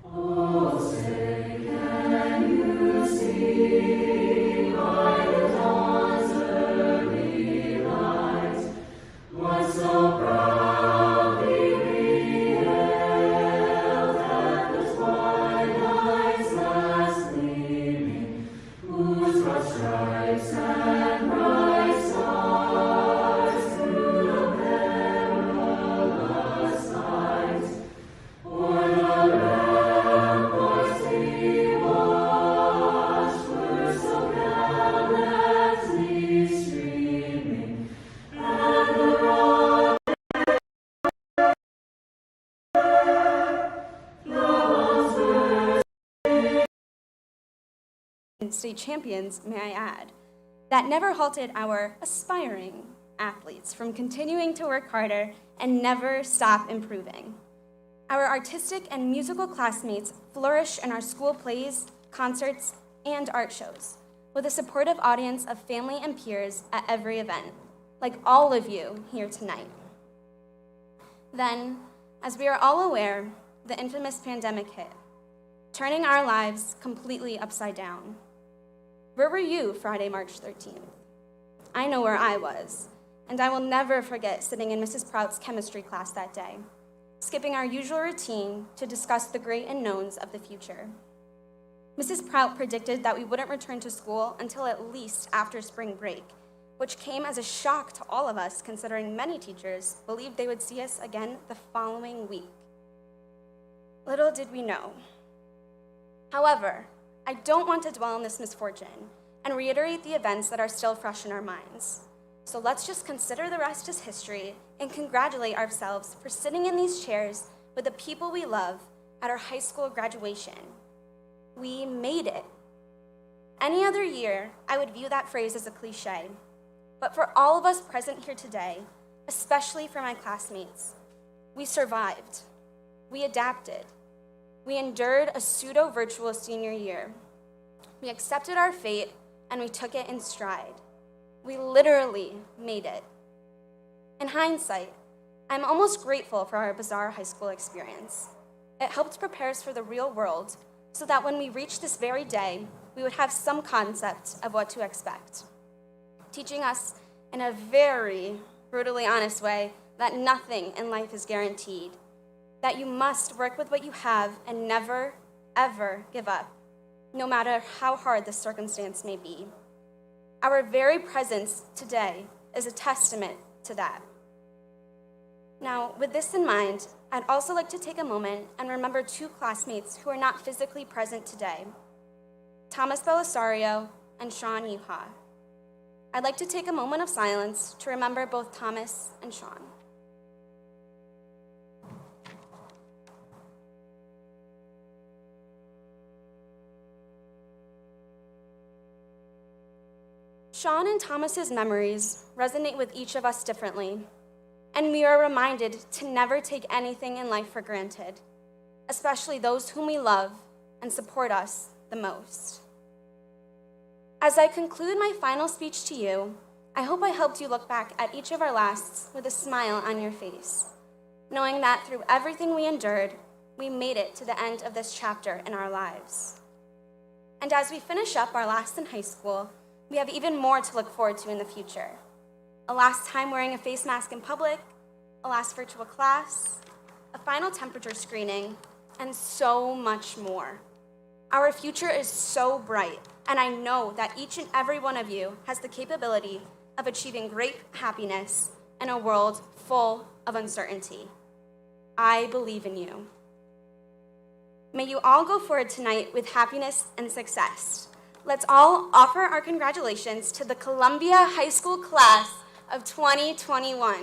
Oh, say, can you see by the dawn's early light what so proudly we hailed at the twilight's last gleaming, whose broad stripes and bright stars through the perilous night o'er the ramparts we watched were so gallantly streaming, and the state champions, may I add, that never halted our aspiring athletes from continuing to work harder and never stop improving. Our artistic and musical classmates flourish in our school plays, concerts, and art shows, with a supportive audience of family and peers at every event, like all of you here tonight. Then, as we are all aware, the infamous pandemic hit, turning our lives completely upside down. Where were you Friday, March 13th? I know where I was, and I will never forget sitting in Mrs. Prout's chemistry class that day, skipping our usual routine to discuss the great unknowns of the future. Mrs. Prout predicted that we wouldn't return to school until at least after spring break, which came as a shock to all of us considering many teachers believed they would see us again the following week. Little did we know. However, I don't want to dwell on this misfortune and reiterate the events that are still fresh in our minds. So let's just consider the rest as history and congratulate ourselves for sitting in these chairs with the people we love at our high school graduation. We made it. Any other year, I would view that phrase as a cliche. But for all of us present here today, especially for my classmates, we survived. We adapted. We endured a pseudo-virtual senior year. We accepted our fate, and we took it in stride. We literally made it. In hindsight, I'm almost grateful for our bizarre high school experience. It helped prepare us for the real world so that when we reached this very day, we would have some concept of what to expect, teaching us in a very brutally honest way that nothing in life is guaranteed, that you must work with what you have and never, ever give up, no matter how hard the circumstance may be. Our very presence today is a testament to that. Now, with this in mind, I'd also like to take a moment and remember two classmates who are not physically present today, Thomas Belisario and Sean Yuha. I'd like to take a moment of silence to remember both Thomas and Sean. Sean and Thomas's memories resonate with each of us differently, and we are reminded to never take anything in life for granted, especially those whom we love and support us the most. As I conclude my final speech to you, I hope I helped you look back at each of our lasts with a smile on your face, knowing that through everything we endured, we made it to the end of this chapter in our lives. And as we finish up our last in high school, we have even more to look forward to in the future. A last time wearing a face mask in public, a last virtual class, a final temperature screening, and so much more. Our future is so bright, and I know that each and every one of you has the capability of achieving great happiness in a world full of uncertainty. I believe in you. May you all go forward tonight with happiness and success. Let's all offer our congratulations to the Columbia High School class of 2021.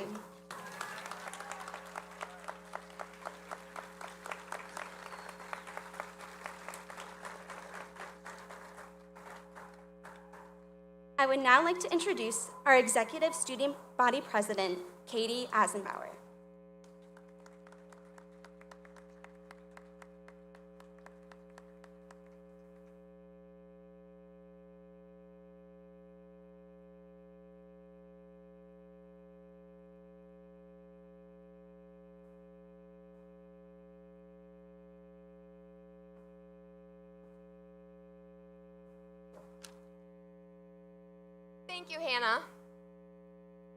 I would now like to introduce our Executive Student Body President, Katie Eisenbauer. Thank you, Hannah.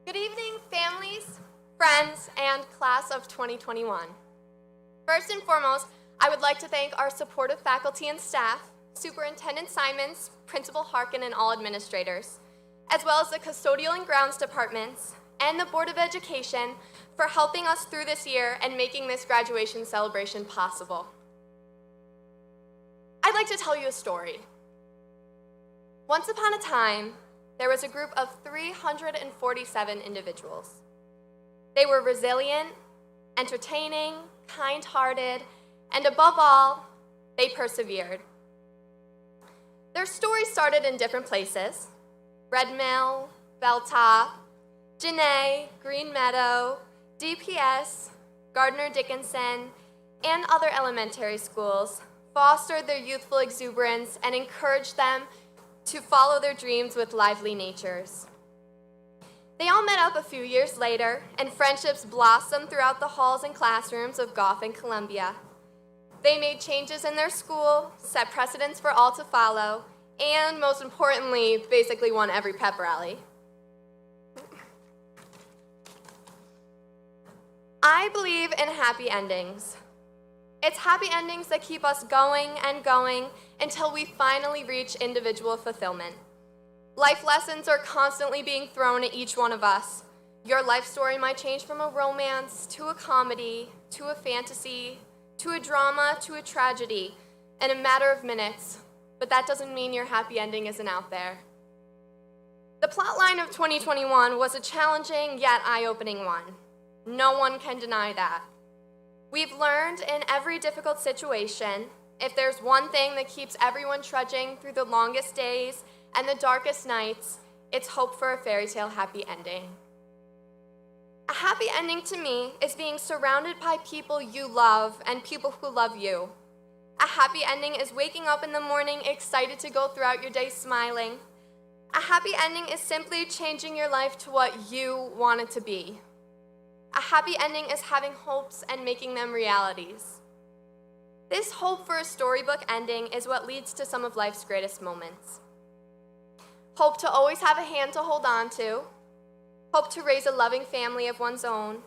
Good evening, families, friends, and class of 2021. First and foremost, I would like to thank our supportive faculty and staff, Superintendent Simons, Principal Harkin, and all administrators, as well as the custodial and grounds departments, and the Board of Education for helping us through this year and making this graduation celebration possible. I'd like to tell you a story. Once upon a time, there was a group of 347 individuals. They were resilient, entertaining, kind-hearted, and above all, they persevered. Their story started in different places: Red Mill, Vitale, Janae, Green Meadow, DPS, Gardner Dickinson, and other elementary schools fostered their youthful exuberance and encouraged them to follow their dreams with lively natures. They all met up a few years later, and friendships blossomed throughout the halls and classrooms of Goff and Columbia. They made changes in their school, set precedents for all to follow, and most importantly, basically won every pep rally. I believe in happy endings. It's happy endings that keep us going and going until we finally reach individual fulfillment. Life lessons are constantly being thrown at each one of us. Your life story might change from a romance to a comedy to a fantasy to a drama to a tragedy in a matter of minutes, but that doesn't mean your happy ending isn't out there. The plotline of 2021 was a challenging yet eye-opening one. No one can deny that. We've learned in every difficult situation, if there's one thing that keeps everyone trudging through the longest days and the darkest nights, it's hope for a fairy tale happy ending. A happy ending to me is being surrounded by people you love and people who love you. A happy ending is waking up in the morning excited to go throughout your day smiling. A happy ending is simply changing your life to what you want it to be. A happy ending is having hopes and making them realities. This hope for a storybook ending is what leads to some of life's greatest moments. Hope to always have a hand to hold on to. Hope to raise a loving family of one's own.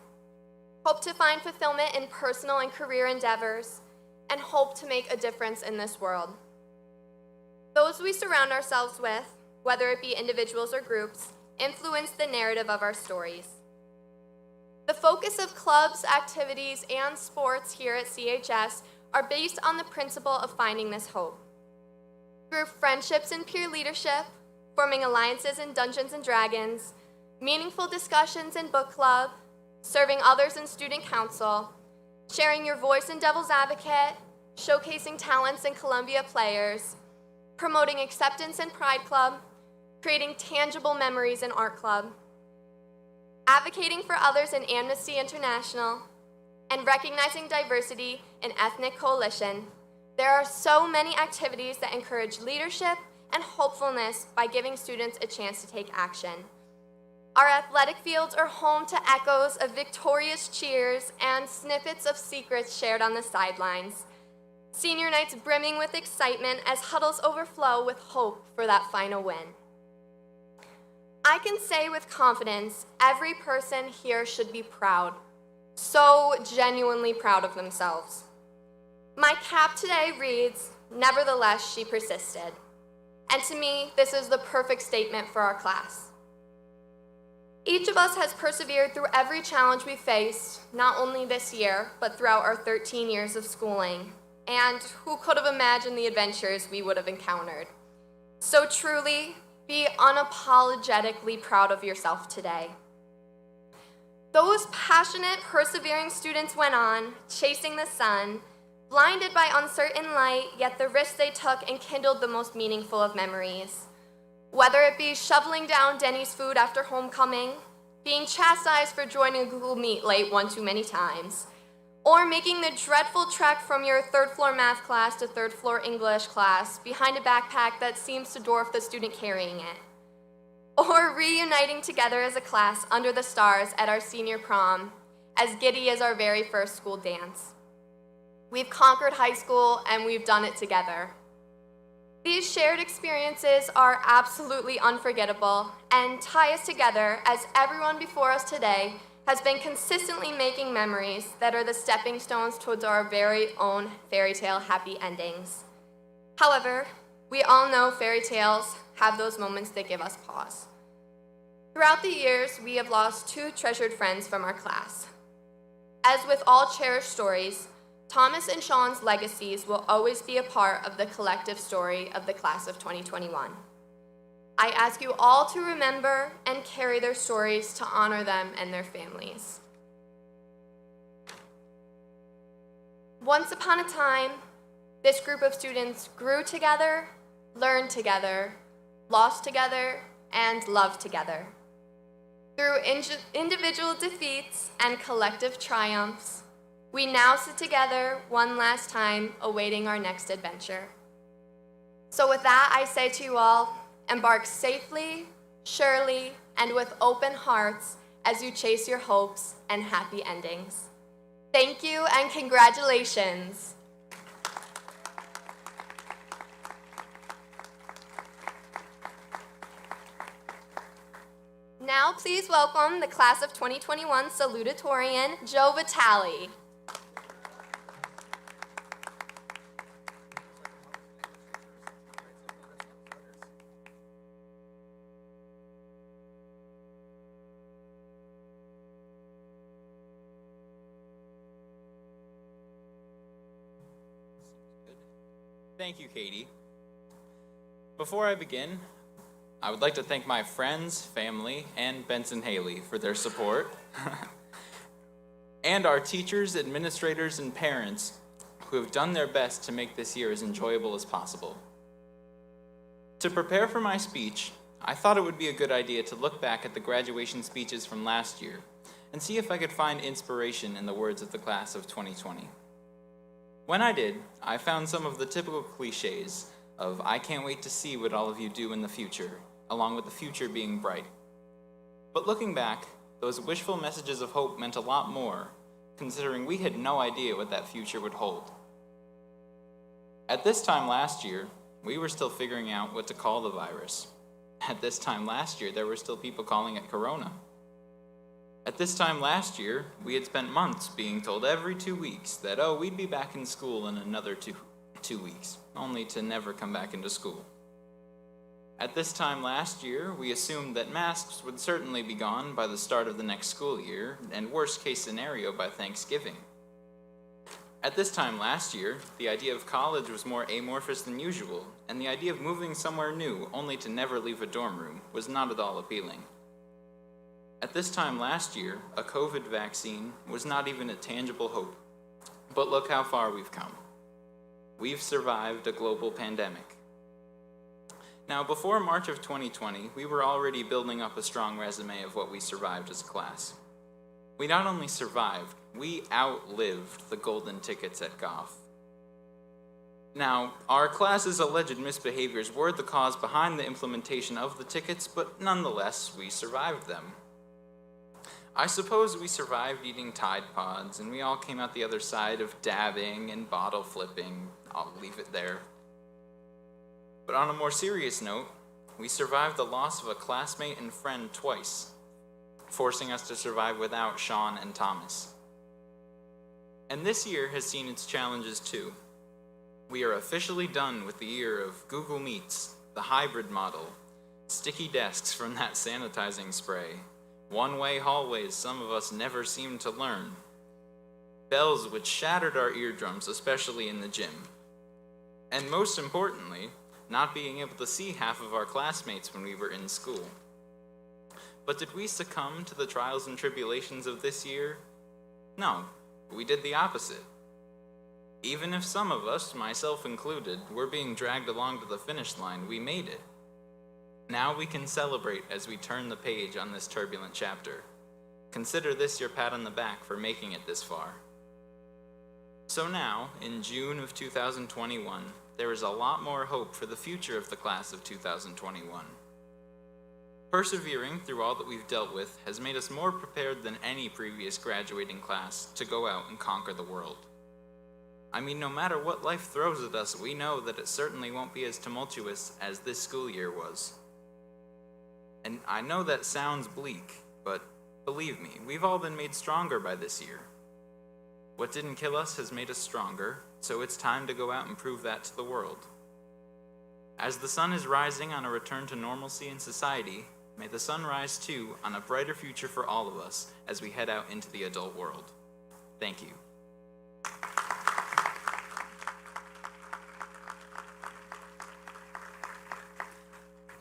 Hope to find fulfillment in personal and career endeavors. And hope to make a difference in this world. Those we surround ourselves with, whether it be individuals or groups, influence the narrative of our stories. The focus of clubs, activities, and sports here at CHS are based on the principle of finding this hope. Through friendships and peer leadership, forming alliances in Dungeons & Dragons, meaningful discussions in book club, serving others in student council, sharing your voice in Devil's Advocate, showcasing talents in Columbia Players, promoting acceptance in Pride Club, creating tangible memories in Art Club, advocating for others in Amnesty International, and recognizing diversity in Ethnic Coalition, there are so many activities that encourage leadership and hopefulness by giving students a chance to take action. Our athletic fields are home to echoes of victorious cheers and snippets of secrets shared on the sidelines. Senior nights brimming with excitement as huddles overflow with hope for that final win. I can say with confidence, every person here should be proud, so genuinely proud of themselves. My cap today reads, "Nevertheless, she persisted." And to me, this is the perfect statement for our class. Each of us has persevered through every challenge we faced, not only this year, but throughout our 13 years of schooling. And who could have imagined the adventures we would have encountered? So truly, be unapologetically proud of yourself today. Those passionate, persevering students went on, chasing the sun, blinded by uncertain light, yet the risks they took enkindled the most meaningful of memories. Whether it be shoveling down Denny's food after homecoming, being chastised for joining Google Meet late one too many times, or making the dreadful trek from your third floor math class to third floor English class behind a backpack that seems to dwarf the student carrying it, or reuniting together as a class under the stars at our senior prom, as giddy as our very first school dance. We've conquered high school and we've done it together. These shared experiences are absolutely unforgettable and tie us together as everyone before us today has been consistently making memories that are the stepping stones towards our very own fairy tale happy endings. However, we all know fairy tales have those moments that give us pause. Throughout the years, we have lost 2 treasured friends from our class. As with all cherished stories, Thomas and Sean's legacies will always be a part of the collective story of the class of 2021. I ask you all to remember and carry their stories to honor them and their families. Once upon a time, this group of students grew together, learned together, lost together, and loved together. Through individual defeats and collective triumphs, we now sit together one last time, awaiting our next adventure. So with that, I say to you all, embark safely, surely, and with open hearts as you chase your hopes and happy endings. Thank you and congratulations. Now please welcome the class of 2021 Salutatorian, Joe Vitale. Thank you, Katie. Before I begin, I would like to thank my friends, family, and Benson Haley for their support, and our teachers, administrators, and parents who have done their best to make this year as enjoyable as possible. To prepare for my speech, I thought it would be a good idea to look back at the graduation speeches from last year and see if I could find inspiration in the words of the class of 2020. When I did, I found some of the typical cliches of "I can't wait to see what all of you do in the future," along with the future being bright. But looking back, those wishful messages of hope meant a lot more, considering we had no idea what that future would hold. At this time last year, we were still figuring out what to call the virus. At this time last year, there were still people calling it Corona. At this time last year, we had spent months being told every 2 weeks that, we'd be back in school in another two weeks, only to never come back into school. At this time last year, we assumed that masks would certainly be gone by the start of the next school year, and worst case scenario by Thanksgiving. At this time last year, the idea of college was more amorphous than usual, and the idea of moving somewhere new only to never leave a dorm room was not at all appealing. At this time last year, a COVID vaccine was not even a tangible hope. But look how far we've come. We've survived a global pandemic. Now, before March of 2020, we were already building up a strong resume of what we survived as a class. We not only survived, we outlived the golden tickets at Goff. Now, our class's alleged misbehaviors were the cause behind the implementation of the tickets, but nonetheless, we survived them. I suppose we survived eating Tide Pods, and we all came out the other side of dabbing and bottle flipping. I'll leave it there. But on a more serious note, we survived the loss of a classmate and friend twice, forcing us to survive without Sean and Thomas. And this year has seen its challenges too. We are officially done with the year of Google Meets, the hybrid model, sticky desks from that sanitizing spray, one-way hallways some of us never seemed to learn, bells which shattered our eardrums, especially in the gym, and most importantly, not being able to see half of our classmates when we were in school. But did we succumb to the trials and tribulations of this year? No, we did the opposite. Even if some of us, myself included, were being dragged along to the finish line, we made it. Now we can celebrate as we turn the page on this turbulent chapter. Consider this your pat on the back for making it this far. So now, in June of 2021, there is a lot more hope for the future of the class of 2021. Persevering through all that we've dealt with has made us more prepared than any previous graduating class to go out and conquer the world. I mean, no matter what life throws at us, we know that it certainly won't be as tumultuous as this school year was. And I know that sounds bleak, but believe me, we've all been made stronger by this year. What didn't kill us has made us stronger, so it's time to go out and prove that to the world. As the sun is rising on a return to normalcy in society, may the sun rise too on a brighter future for all of us as we head out into the adult world. Thank you.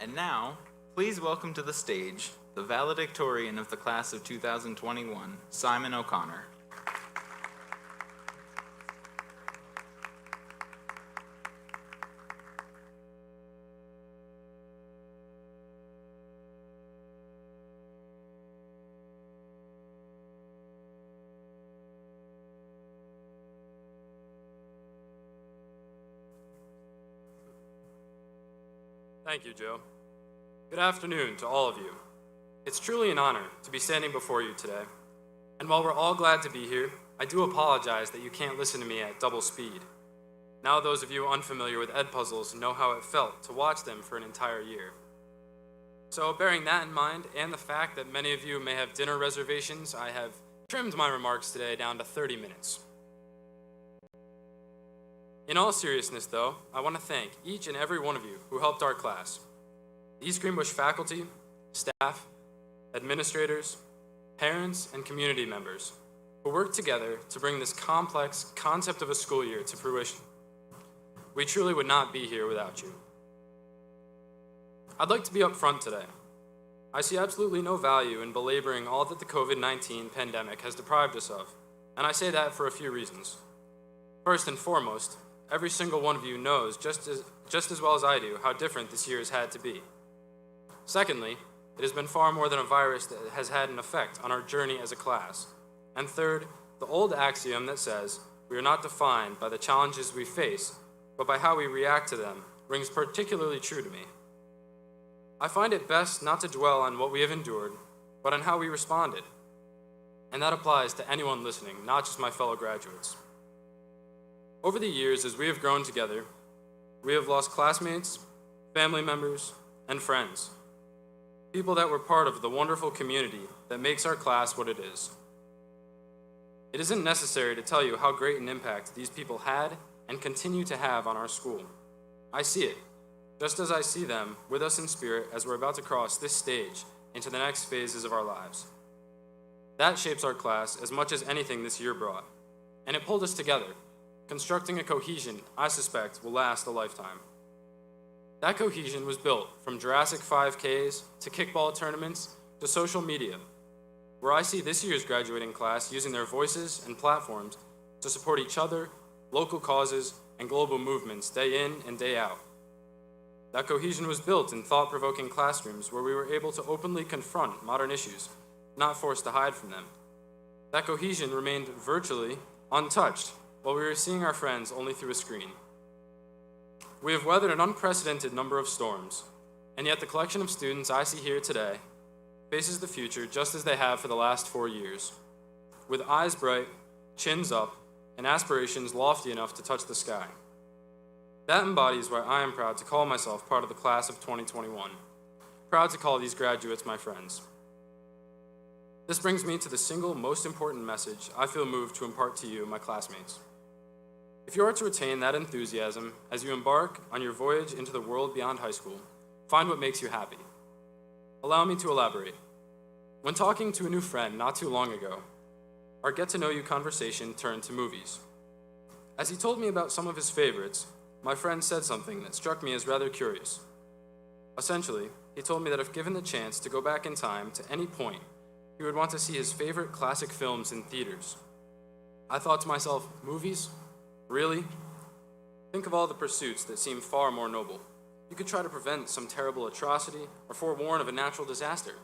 And now, please welcome to the stage the valedictorian of the class of 2021, Simon O'Connor. Thank you, Joe. Good afternoon to all of you. It's truly an honor to be standing before you today. And while we're all glad to be here, I do apologize that you can't listen to me at double speed. Now those of you unfamiliar with Edpuzzles know how it felt to watch them for an entire year. So bearing that in mind, and the fact that many of you may have dinner reservations, I have trimmed my remarks today down to 30 minutes. In all seriousness, though, I want to thank each and every one of you who helped our class. The East Greenbush faculty, staff, administrators, parents, and community members who worked together to bring this complex concept of a school year to fruition. We truly would not be here without you. I'd like to be upfront today. I see absolutely no value in belaboring all that the COVID-19 pandemic has deprived us of, and I say that for a few reasons. First and foremost, every single one of you knows just as well as I do how different this year has had to be. Secondly, it has been far more than a virus that has had an effect on our journey as a class. And third, the old axiom that says we are not defined by the challenges we face, but by how we react to them rings particularly true to me. I find it best not to dwell on what we have endured, but on how we responded. And that applies to anyone listening, not just my fellow graduates. Over the years, as we have grown together, we have lost classmates, family members, and friends. People that were part of the wonderful community that makes our class what it is. It isn't necessary to tell you how great an impact these people had and continue to have on our school. I see it, just as I see them with us in spirit as we're about to cross this stage into the next phases of our lives. That shapes our class as much as anything this year brought, and it pulled us together, constructing a cohesion I suspect will last a lifetime. That cohesion was built from Jurassic 5Ks to kickball tournaments to social media, where I see this year's graduating class using their voices and platforms to support each other, local causes, and global movements day in and day out. That cohesion was built in thought-provoking classrooms where we were able to openly confront modern issues, not forced to hide from them. That cohesion remained virtually untouched while we were seeing our friends only through a screen. We have weathered an unprecedented number of storms, and yet the collection of students I see here today faces the future just as they have for the last 4 years, with eyes bright, chins up, and aspirations lofty enough to touch the sky. That embodies why I am proud to call myself part of the class of 2021, proud to call these graduates my friends. This brings me to the single most important message I feel moved to impart to you, my classmates. If you are to retain that enthusiasm as you embark on your voyage into the world beyond high school, find what makes you happy. Allow me to elaborate. When talking to a new friend not too long ago, our get-to-know-you conversation turned to movies. As he told me about some of his favorites, my friend said something that struck me as rather curious. Essentially, he told me that if given the chance to go back in time to any point, he would want to see his favorite classic films in theaters. I thought to myself, movies? Really? Think of all the pursuits that seem far more noble. You could try to prevent some terrible atrocity or forewarn of a natural disaster.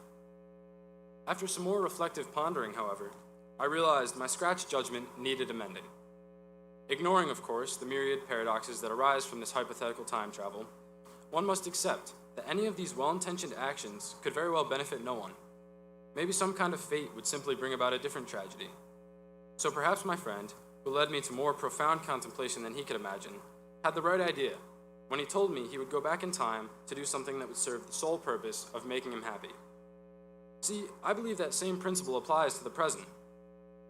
After some more reflective pondering, however, I realized my scratch judgment needed amending. Ignoring, of course, the myriad paradoxes that arise from this hypothetical time travel, one must accept that any of these well-intentioned actions could very well benefit no one. Maybe some kind of fate would simply bring about a different tragedy. So perhaps, my friend, who led me to more profound contemplation than he could imagine, had the right idea when he told me he would go back in time to do something that would serve the sole purpose of making him happy. See, I believe that same principle applies to the present.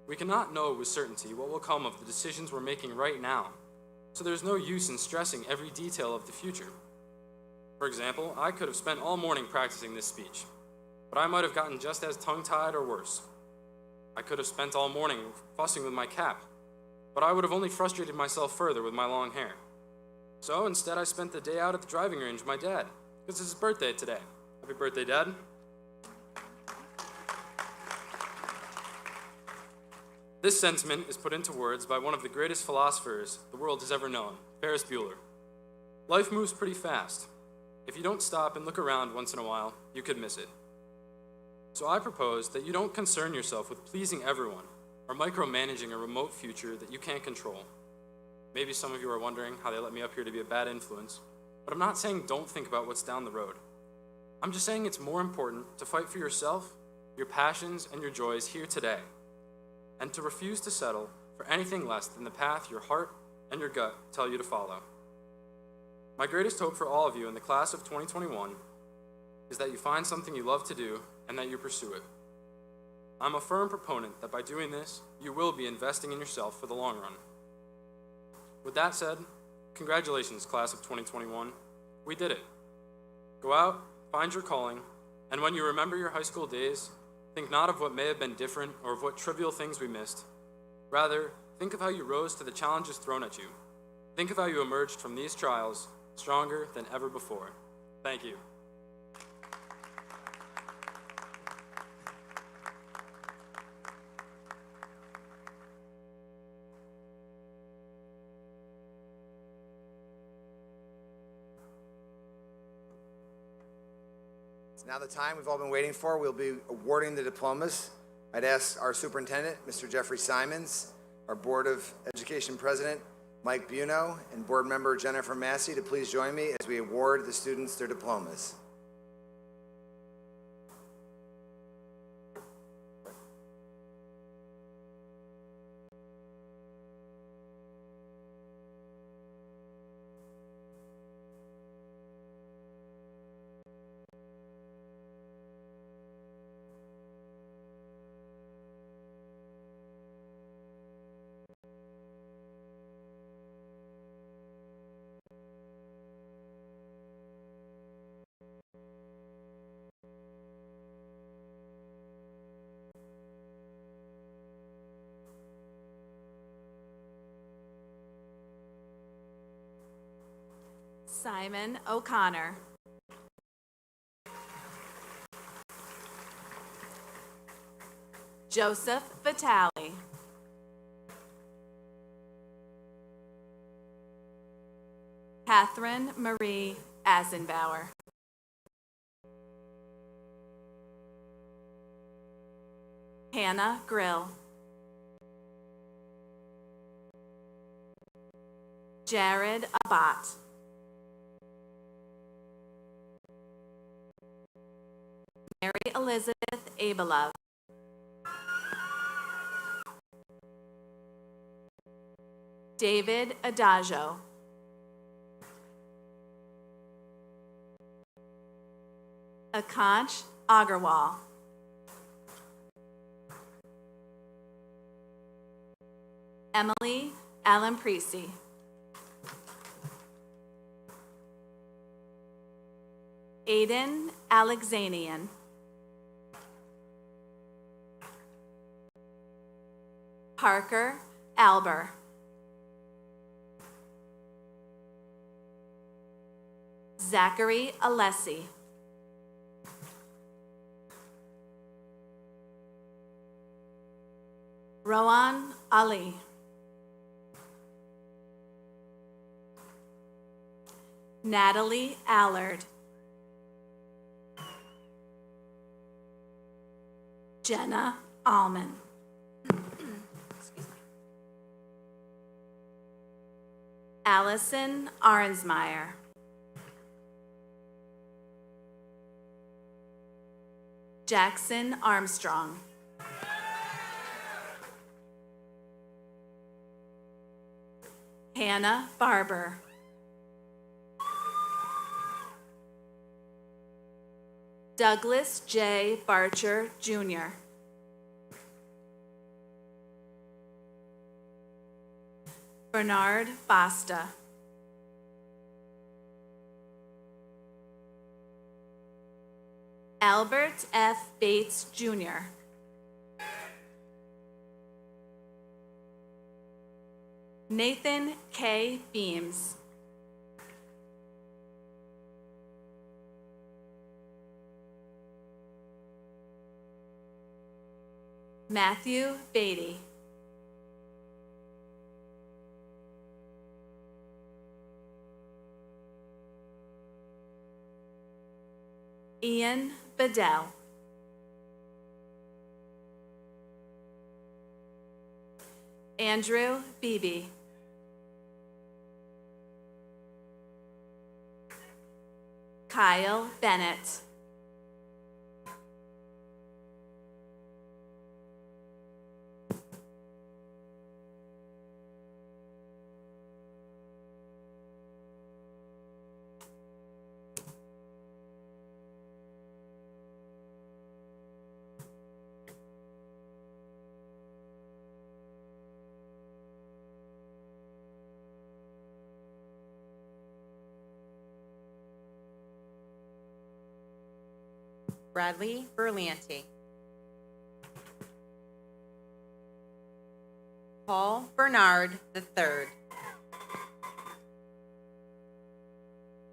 We cannot know with certainty what will come of the decisions we're making right now, so there's no use in stressing every detail of the future. For example, I could have spent all morning practicing this speech, but I might have gotten just as tongue-tied or worse. I could have spent all morning fussing with my cap, but I would have only frustrated myself further with my long hair. So instead I spent the day out at the driving range with my dad, because it's his birthday today. Happy birthday, Dad. This sentiment is put into words by one of the greatest philosophers the world has ever known, Ferris Bueller. Life moves pretty fast. If you don't stop and look around once in a while, you could miss it. So I propose that you don't concern yourself with pleasing everyone or micromanaging a remote future that you can't control. Maybe some of you are wondering how they let me up here to be a bad influence, but I'm not saying don't think about what's down the road. I'm just saying it's more important to fight for yourself, your passions, and your joys here today, and to refuse to settle for anything less than the path your heart and your gut tell you to follow. My greatest hope for all of you in the class of 2021 is that you find something you love to do and that you pursue it. I'm a firm proponent that by doing this, you will be investing in yourself for the long run. With that said, congratulations, class of 2021. We did it. Go out, find your calling, and when you remember your high school days, think not of what may have been different or of what trivial things we missed. Rather, think of how you rose to the challenges thrown at you. Think of how you emerged from these trials stronger than ever before. Thank you. It's now the time we've all been waiting for. We'll be awarding the diplomas. I'd ask our superintendent, Mr. Jeffrey Simons, our Board of Education President, Mike Buno, and board member Jennifer Massey to please join me as we award the students their diplomas. Simon O'Connor. Joseph Vitale. Catherine Marie Asenbauer. Hannah Grill. Jared Abbott. Mary Elizabeth Abelove. David Adagio. Akansh Agarwal. Emily Alamprisi. Aiden Alexanian. Parker Alber. Zachary Alessi. Rowan Ali. Natalie Allard. Jenna Allman. Allison Arnsmeyer. Jackson Armstrong. Hannah Barber. Douglas J. Barcher, Jr. Bernard Basta. Albert F. Bates, Jr. Nathan K. Beams. Matthew Beatty. Ian Bedell. Andrew Beebe. Kyle Bennett. Bradley Berlianti. Paul Bernard III.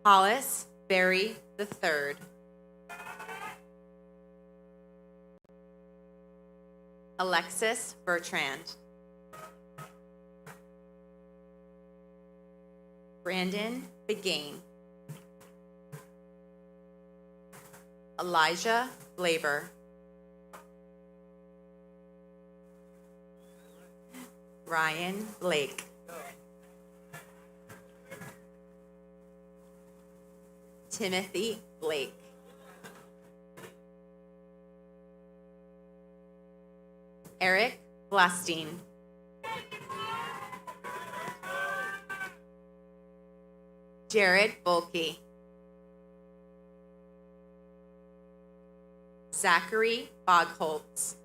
Hollis Berry III. Alexis Bertrand. Brandon Begain. Elijah Glaber. Ryan Blake. Timothy Blake. Eric Blastine. Jared Bulkey. Zachary Bogholtz.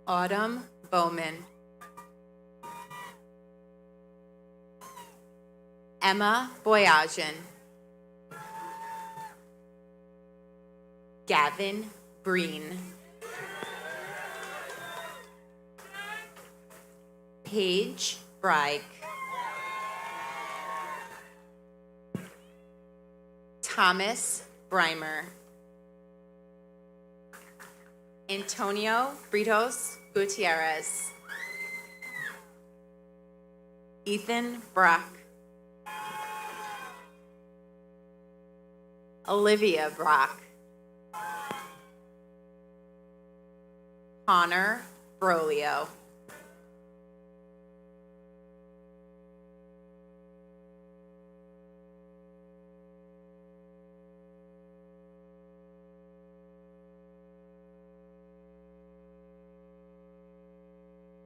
Autumn Bowman. Emma Boyajian. Gavin Breen. Paige Bragg. Thomas Breimer. Antonio Britos Gutierrez. Ethan Brock. Olivia Brock. Connor Brolio.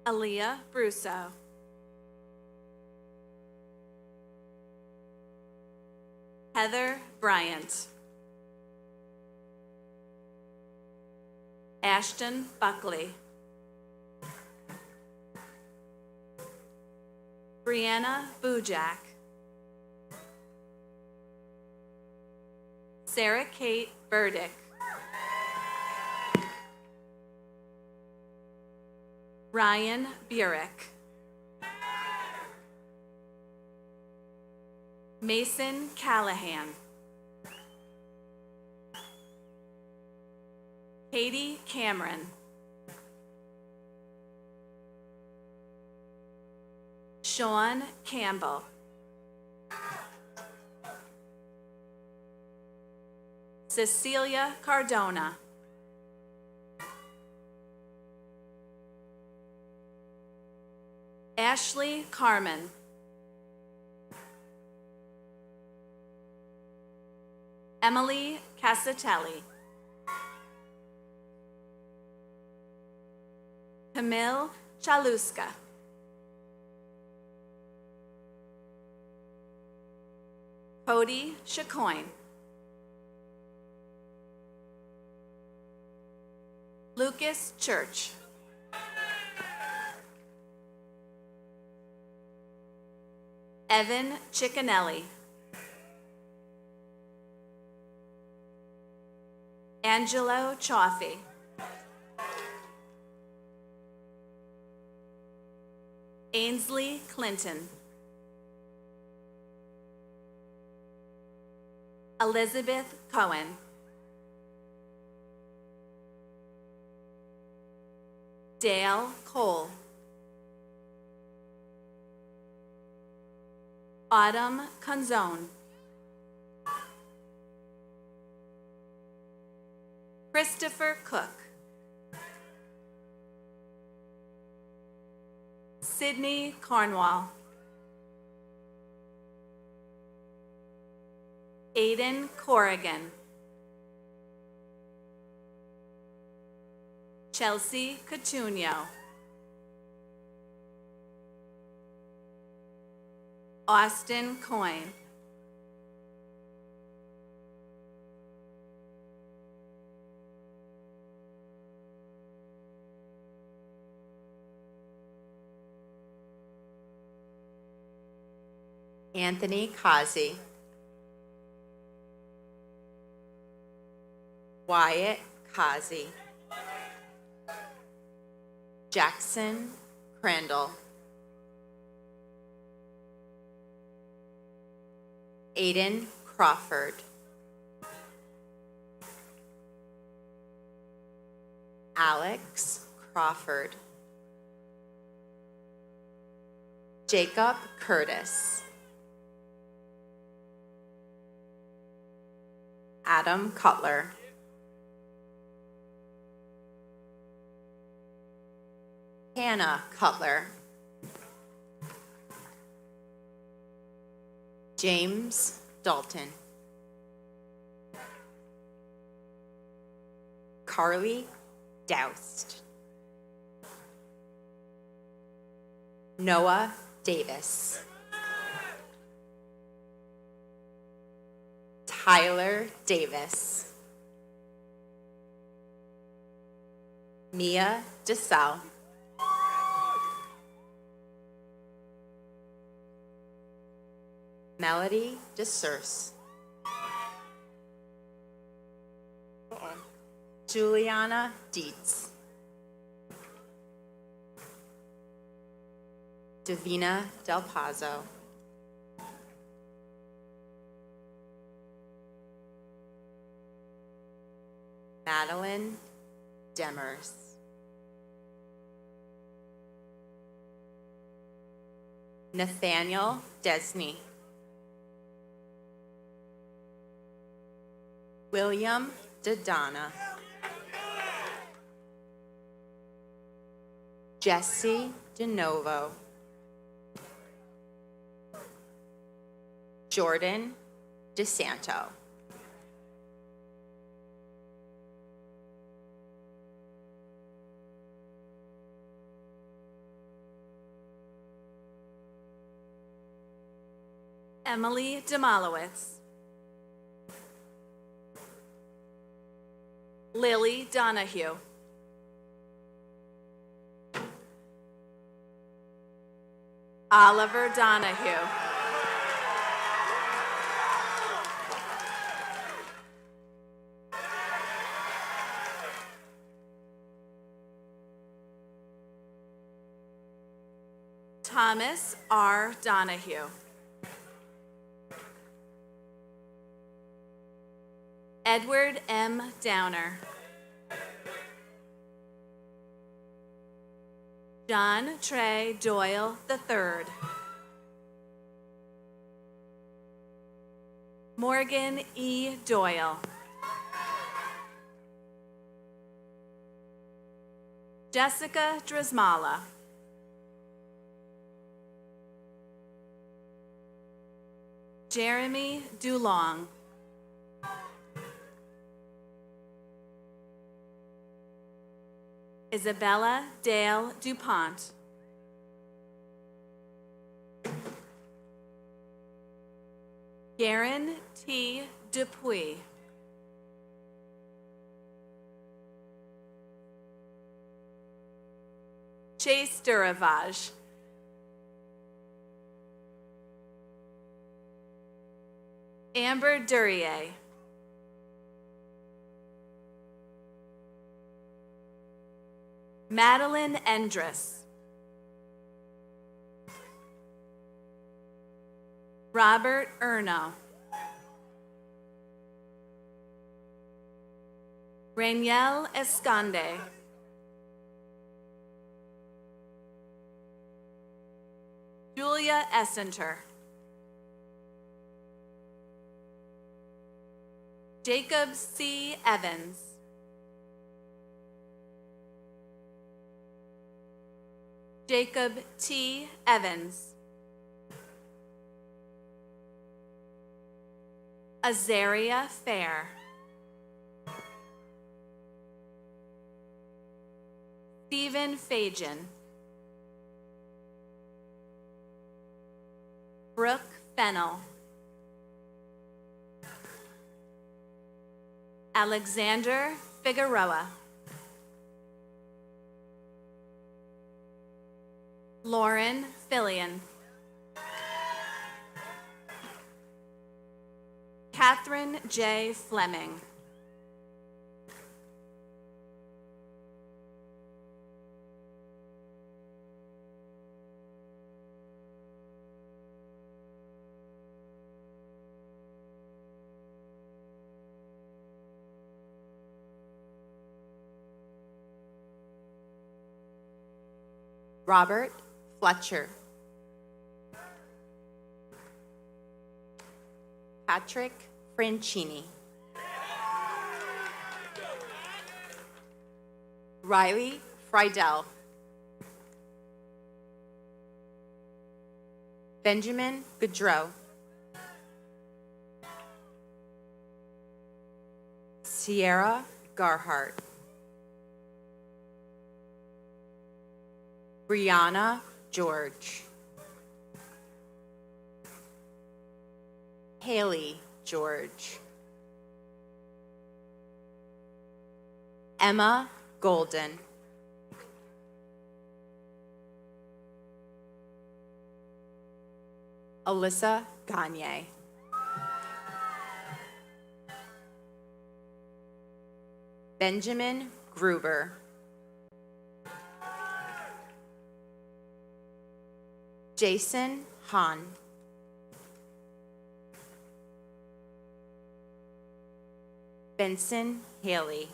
Aaliyah Brusso. Heather Bryant. Ashton Buckley. Brianna Bujak. Sarah Kate Burdick. Ryan Burek. Mason Callahan. Katie Cameron. Sean Campbell. Cecilia Cardona. Ashley Carmen. Emily Casatelli. Camille Chaluska. Cody Chacoin. Lucas Church. Evan Ciccanelli. Angelo Chaffee. Ainsley Clinton. Elizabeth Cohen. Dale Cole. Autumn Canzone. Christopher Cook. Sydney Cornwall. Aiden Corrigan. Chelsea Coutinho. Austin Coyne. Anthony Causey. Wyatt Causey. Jackson Crandall. Aiden Crawford. Alex Crawford. Jacob Curtis. Adam Cutler. Hannah Cutler. James Dalton. Carly Doust. Noah Davis. Tyler Davis. Mia DeSalle. Melody DeSurse. Juliana Dietz. Davina Del Pazzo. Madeline Demers. Nathaniel Desney. William Dodonna. Jesse DeNovo. Jordan DeSanto. Emily Demalowitz. Lily Donahue. Oliver Donahue. Thomas R. Donahue. Edward M. Downer. John Trey Doyle III. Morgan E. Doyle. Jessica Drismala. Jeremy Dulong. Isabella Dale DuPont. Garen T. Dupuy. Chase Duravaj. Amber Durier. Madeline Endress. Robert Erno. Rainiel Esconde. Julia Essenter. Jacob C. Evans. Jacob T. Evans. Azaria Fair. Stephen Fajan. Brooke Fennell. Alexander Figueroa. Lauren Fillion. Catherine J. Fleming. Robert Fletcher. Patrick Francini. Riley Friedel. Benjamin Goudreau. Sierra Garhart. Brianna George. Haley George. Emma Golden. Alyssa Gagne. Benjamin Gruber. Jason Hahn. Benson Haley.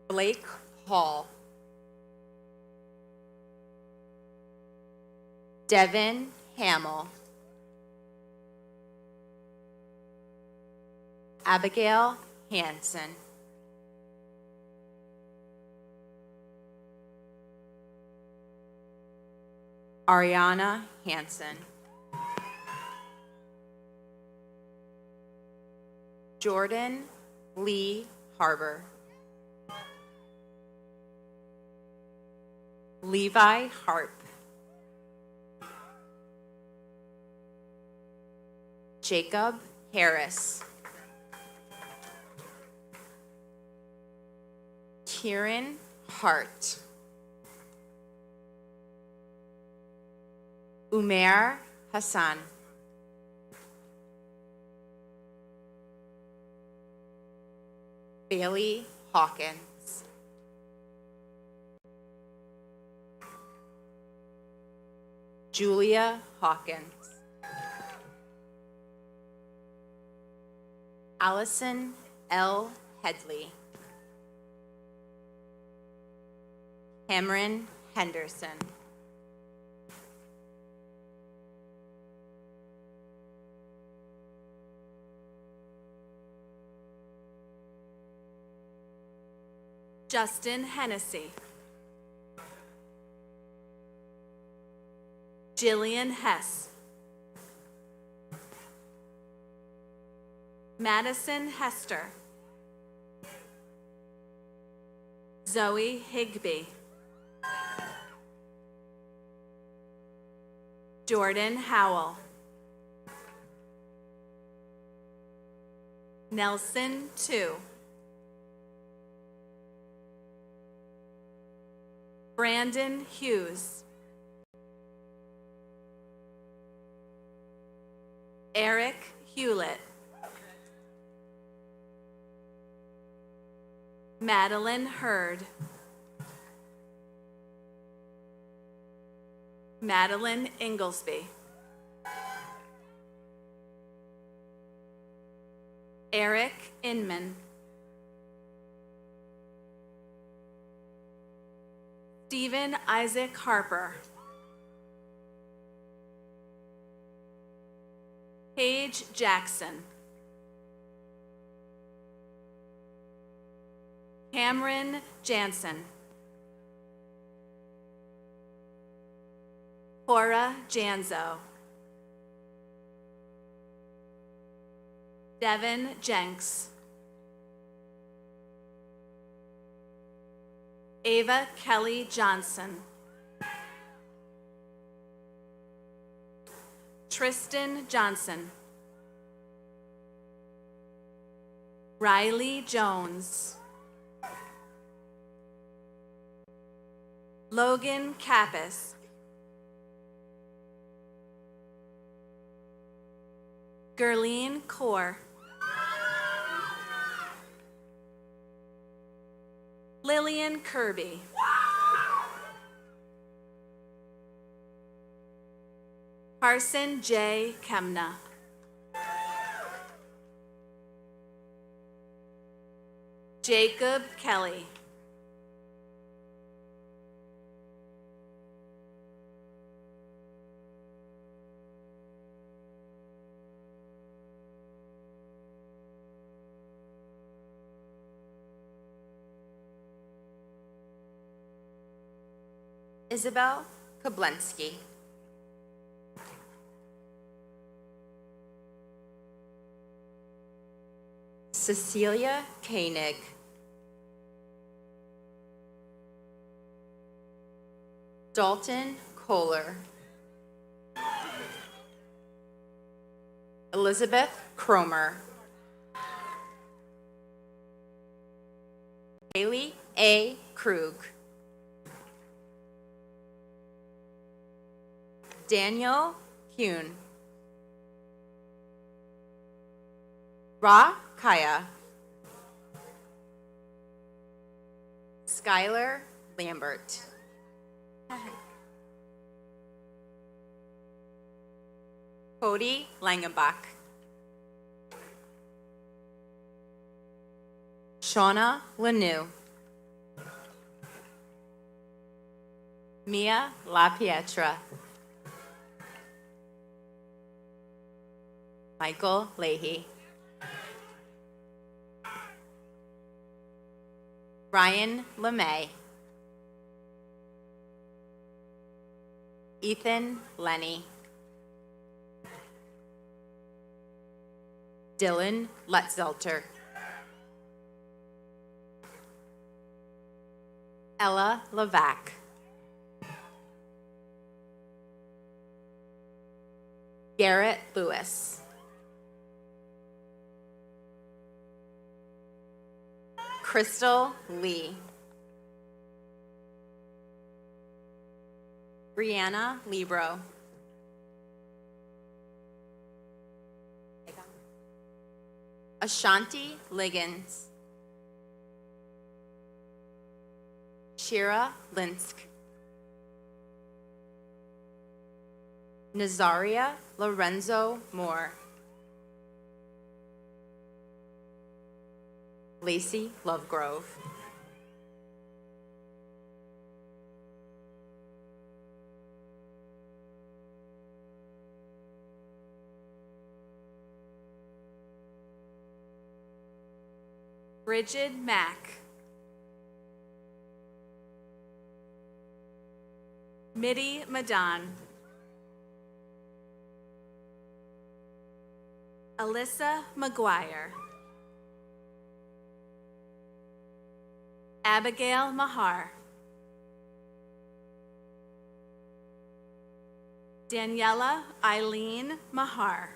Blake Hall. Devin Hamill. Abigail Hansen. Ariana Hansen. Jordan Lee Harbor. Levi Harp. Jacob Harris. Kieran Hart. Umair Hassan. Bailey Hawkins. Julia Hawkins. Allison L. Headley. Cameron Henderson. Justin Hennessy. Jillian Hess. Madison Hester. Zoe Higby. Jordan Howell. Nelson 2. Brandon Hughes. Eric Hewlett. Madeline Hurd. Madeline Inglesby. Eric Inman. Stephen Isaac Harper. Paige Jackson. Cameron Jansen. Cora Janzo. Devin Jenks. Ava Kelly Johnson. Tristan Johnson. Riley Jones. Logan Kappas. Gerline Kaur. Lillian Kirby. Carson J. Kemna. Jacob Kelly. Isabel Kablensky. Cecilia Koenig. Dalton Kohler. Elizabeth Cromer. Haley A. Krug. Daniel Hune. Ra Kaya. Skylar Lambert. Cody Langenbach. Shauna Lanou. Mia LaPietra. Michael Leahy. Ryan LeMay. Ethan Lenny. Dylan Letzelter. Ella Levac. Garrett Lewis. Crystal Lee. Brianna Libro. Ashanti Liggins. Shira Linsk. Nazaria Lorenzo Moore. Lacey Lovegrove. Bridget Mack. Mitty Madan. Alyssa McGuire. Abigail Mahar. Daniela Eileen Mahar.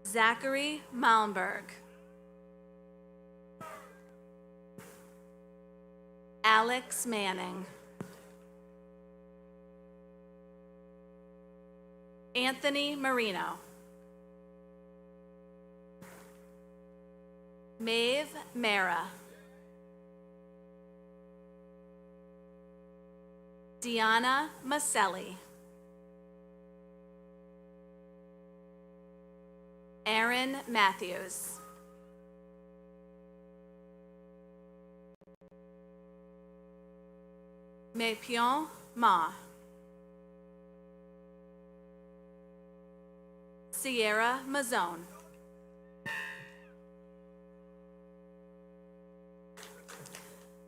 Zachary Malmberg. Alex Manning. Anthony Marino. Maeve Mara. Deanna Maselli. Aaron Matthews. Mepion Ma. Sierra Mazzone.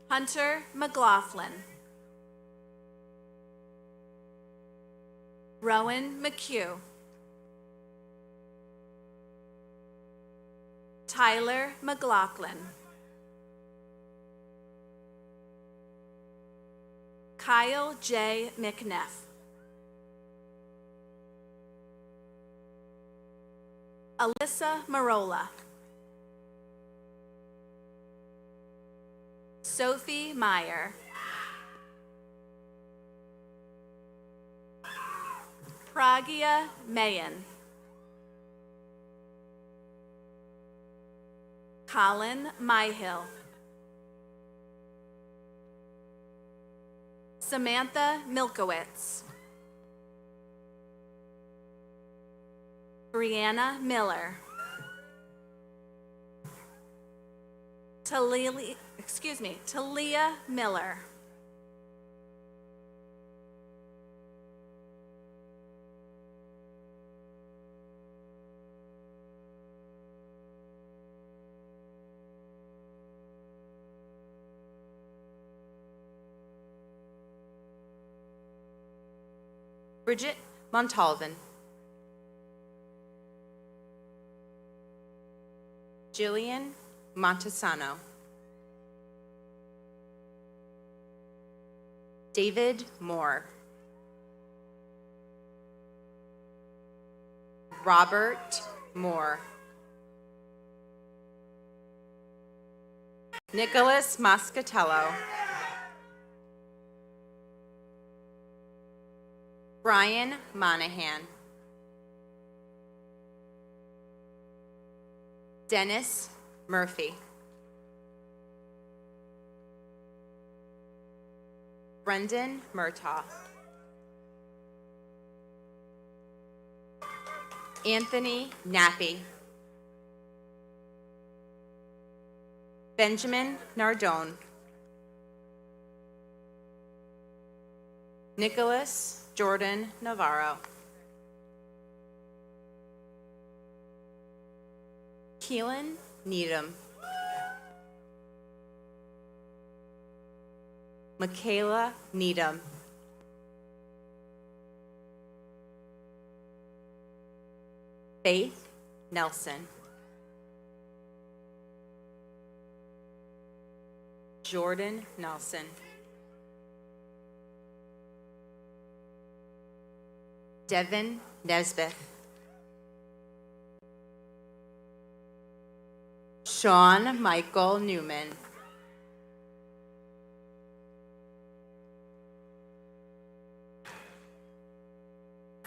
Hunter McLaughlin. Rowan McHugh. Tyler McLaughlin. Kyle J. McNeff. Alyssa Marola. Sophie Meyer. Pragya Mayan. Colin Myhill. Samantha Milkowitz. Brianna Miller. Talia Miller. Bridget Montalvan. Jillian Montesano. David Moore. Robert Moore. Nicholas Moscatello. Brian Monahan. Dennis Murphy. Brendan Murtaugh. Anthony Nappy. Benjamin Nardone. Nicholas Jordan Navarro. Keelan Needham. Michaela Needham. Faith Nelson. Jordan Nelson. Devin Nesbitt. Sean Michael Newman.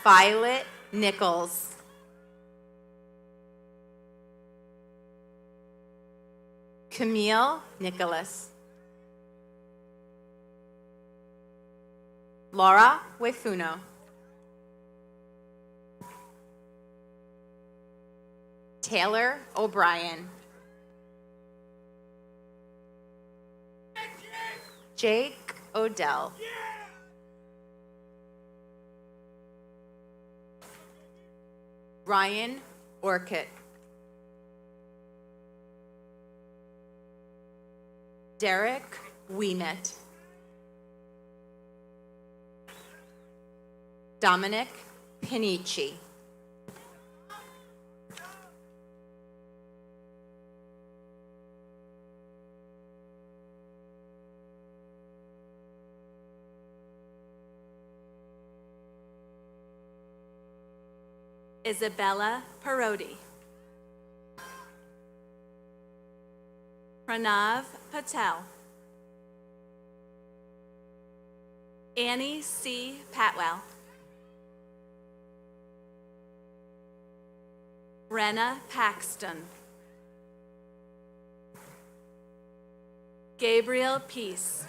Violet Nichols. Camille Nicholas. Laura Wefuno. Taylor O'Brien. Jake Odell. Ryan Orcutt. Derek Wiemet. Dominic Pinici. Isabella Parodi. Pranav Patel. Annie C. Patwell. Brenna Paxton. Gabriel Peace.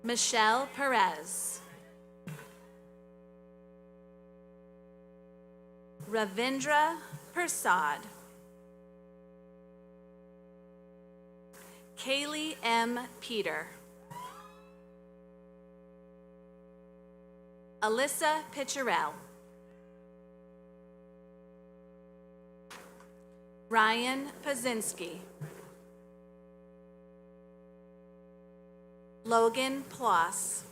Michelle Perez. Ravindra Persad. Kaylee M. Peter. Alyssa Picharel. Ryan Pazinski. Logan Ploss.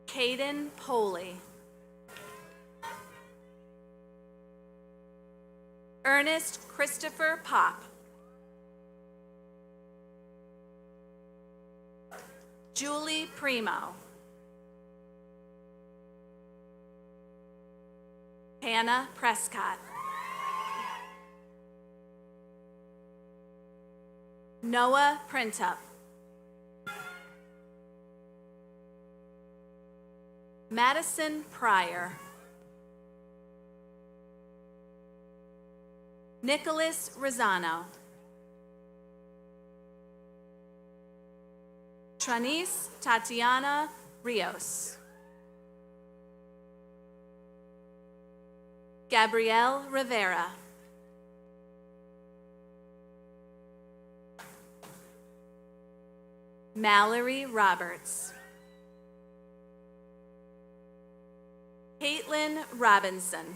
Caden Poley. Ernest Christopher Pop. Julie Primo. Hannah Prescott. Noah Printup. Madison Pryor. Nicholas Rosano. Tranice Tatiana Rios. Gabrielle Rivera. Mallory Roberts. Caitlin Robinson.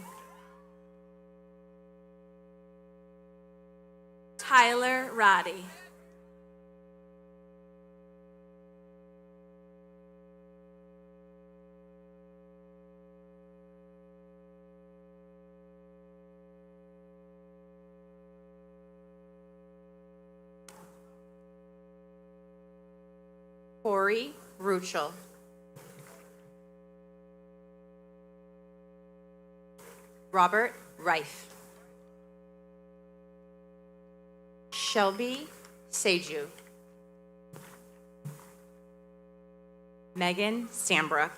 Tyler Roddy. Corey Ruchel. Robert Reif. Shelby Seju. Megan Sambrook.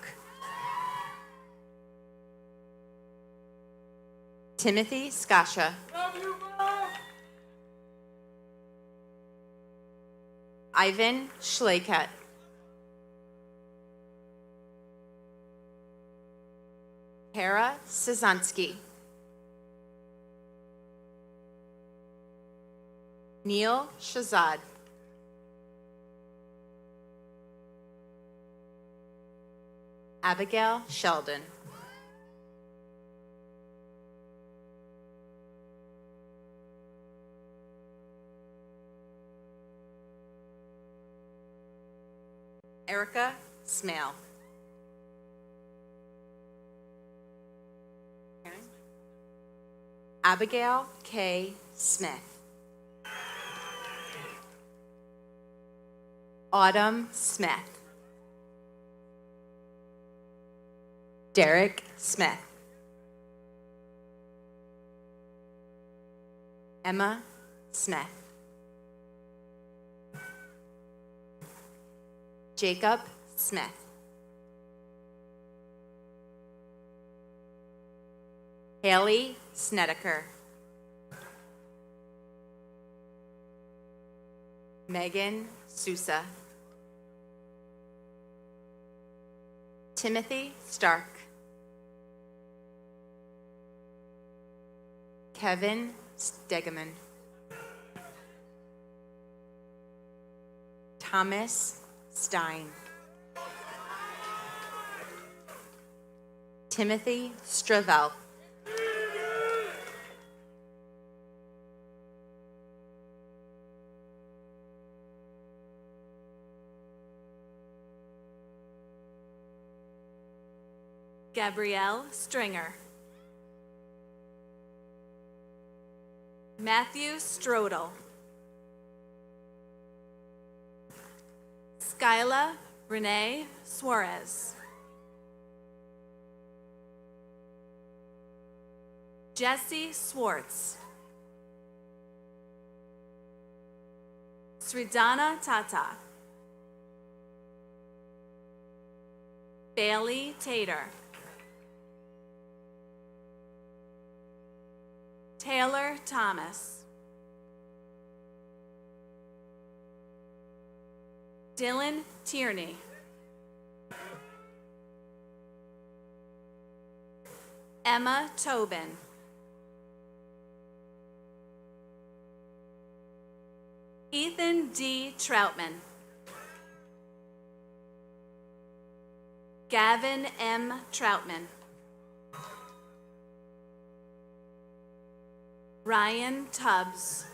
Timothy Skasha. Ivan Schleikat. Tara Szanski. Neil Shazad. Abigail Sheldon. Erica Smale. Abigail K. Smith. Autumn Smith. Derek Smith. Emma Smith. Jacob Smith. Haley Snedeker. Megan Sousa. Timothy Stark. Kevin Stegeman. Thomas Stein. Timothy Stravel. Gabrielle Stringer. Matthew Strodel. Skyla Renee Suarez. Jesse Swartz. Sridhana Tata. Bailey Tater. Taylor Thomas. Dylan Tierney. Emma Tobin. Ethan D. Troutman. Gavin M. Troutman. Ryan Tubbs.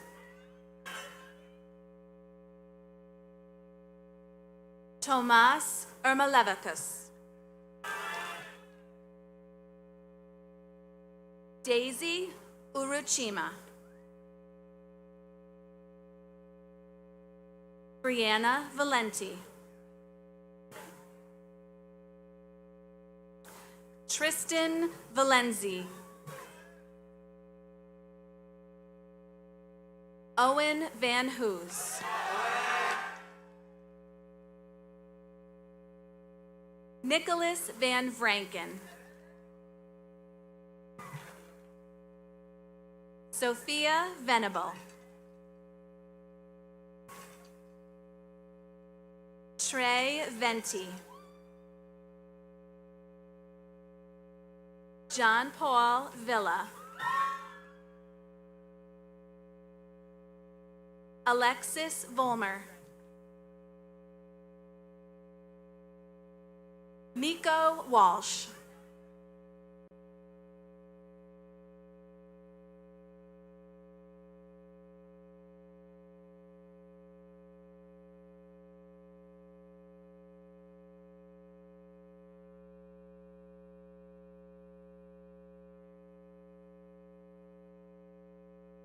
Tomas Ermalevicus. Daisy Uruchima. Brianna Valenti. Tristan Valenzi. Owen Van Hoos. Nicholas Van Vranken. Sophia Venable. Trey Venti. John Paul Villa. Alexis Volmer. Miko Walsh.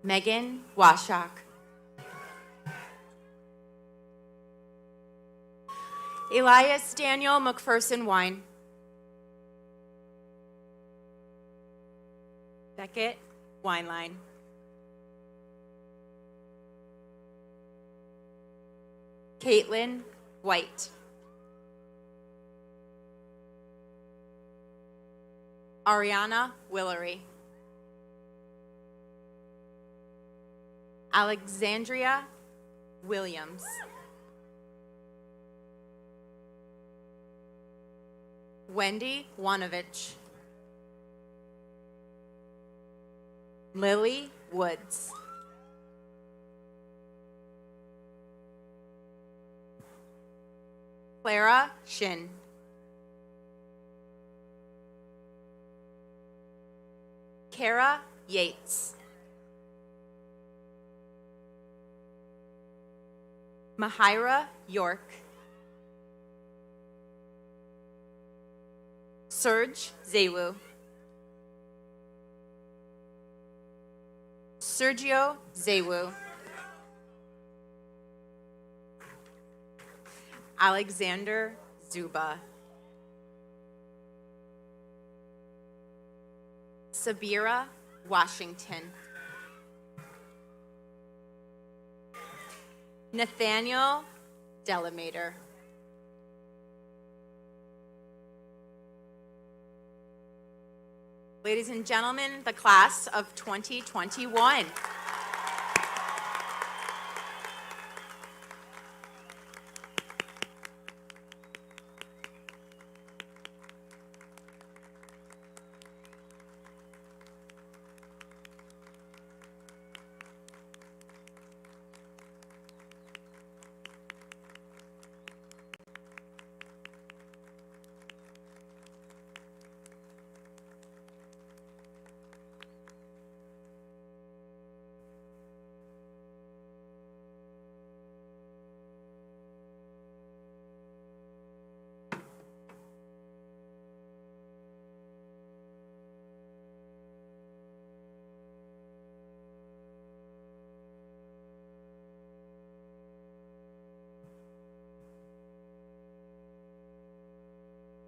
Megan Washak. Elias Daniel McPherson Wine. Beckett Wineline. Caitlin White. Ariana Willery. Alexandria Williams. Wendy Wanovich. Lily Woods. Clara Shin. Kara Yates. Mahira York. Serge Zewu. Sergio Zewu. Alexander Zuba. Sabira Washington. Nathaniel Delamater. Ladies and gentlemen, the class of 2021.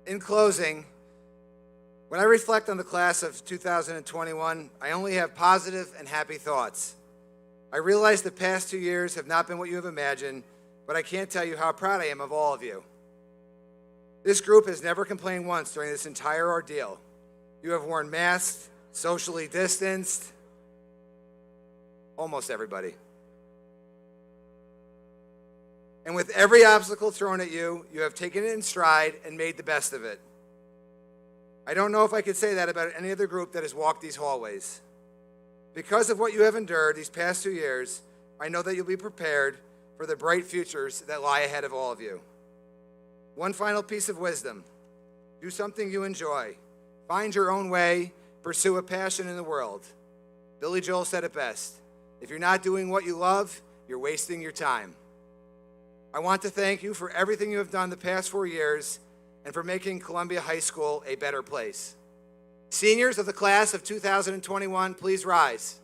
In closing, when I reflect on the class of 2021, I only have positive and happy thoughts. I realize the past 2 years have not been what you have imagined, but I can't tell you how proud I am of all of you. This group has never complained once during this entire ordeal. You have worn masks, socially distanced, almost everybody. And with every obstacle thrown at you, you have taken it in stride and made the best of it. I don't know if I could say that about any other group that has walked these hallways. Because of what you have endured these past 2 years, I know that you'll be prepared for the bright futures that lie ahead of all of you. One final piece of wisdom: do something you enjoy. Find your own way, pursue a passion in the world. Billy Joel said it best: if you're not doing what you love, you're wasting your time. I want to thank you for everything you have done the past 4 years and for making Columbia High School a better place. Seniors of the class of 2021, please rise.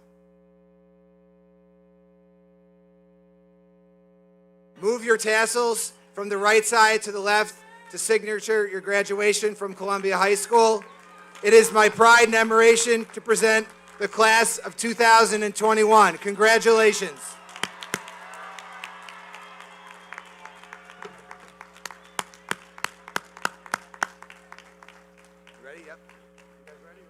Move your tassels from the right side to the left to signature your graduation from Columbia High School. It is my pride and admiration to present the class of 2021. Congratulations. Ready? Yep. You guys ready?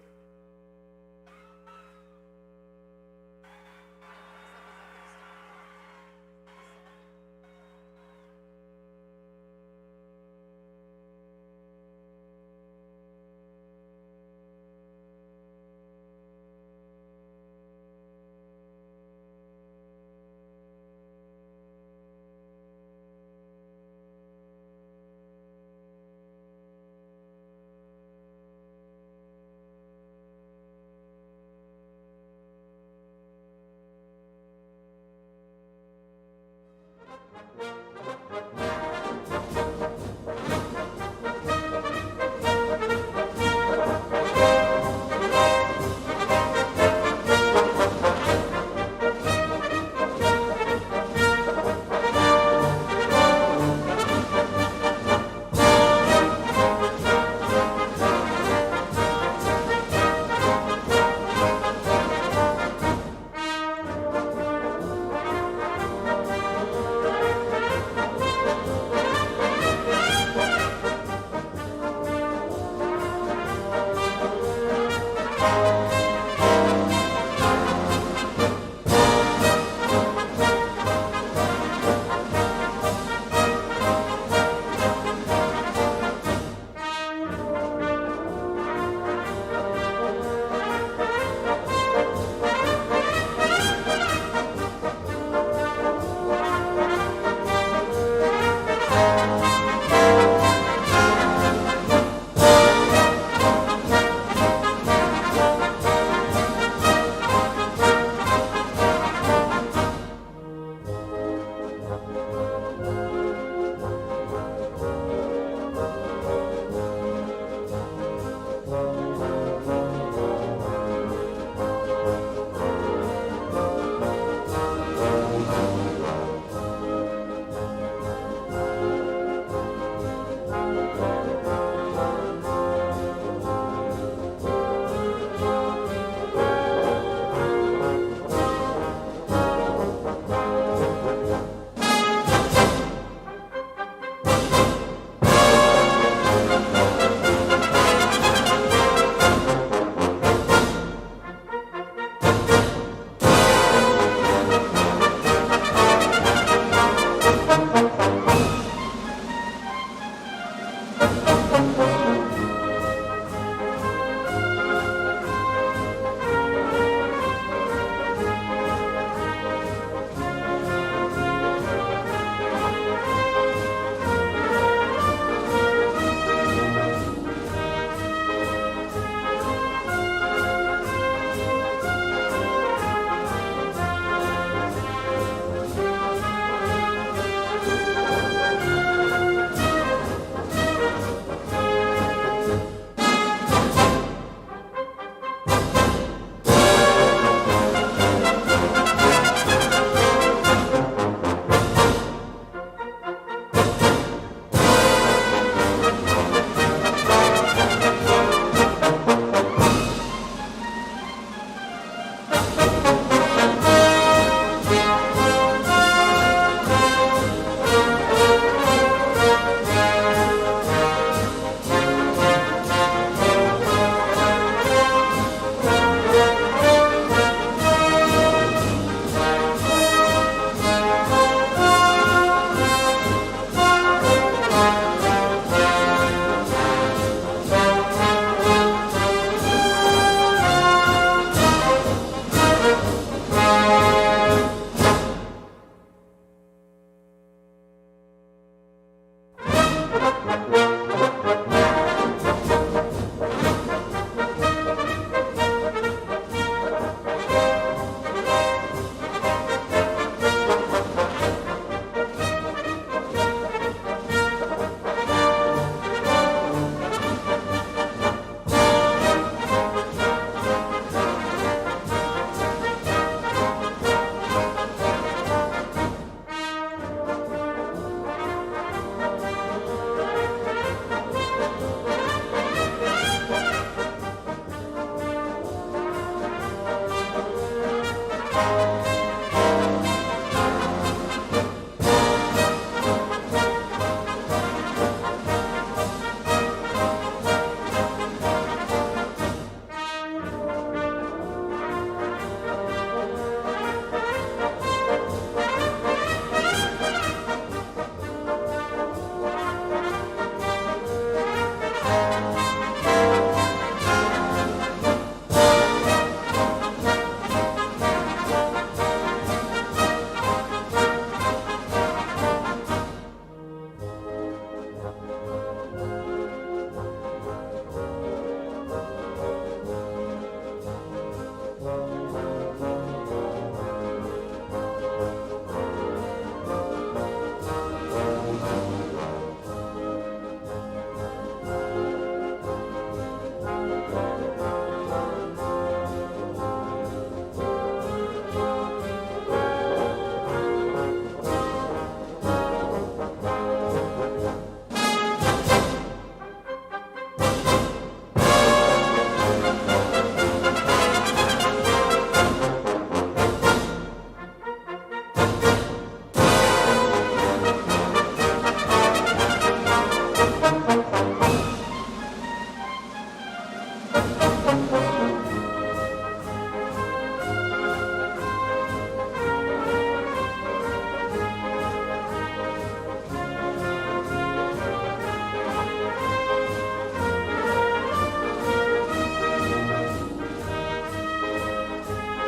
Thank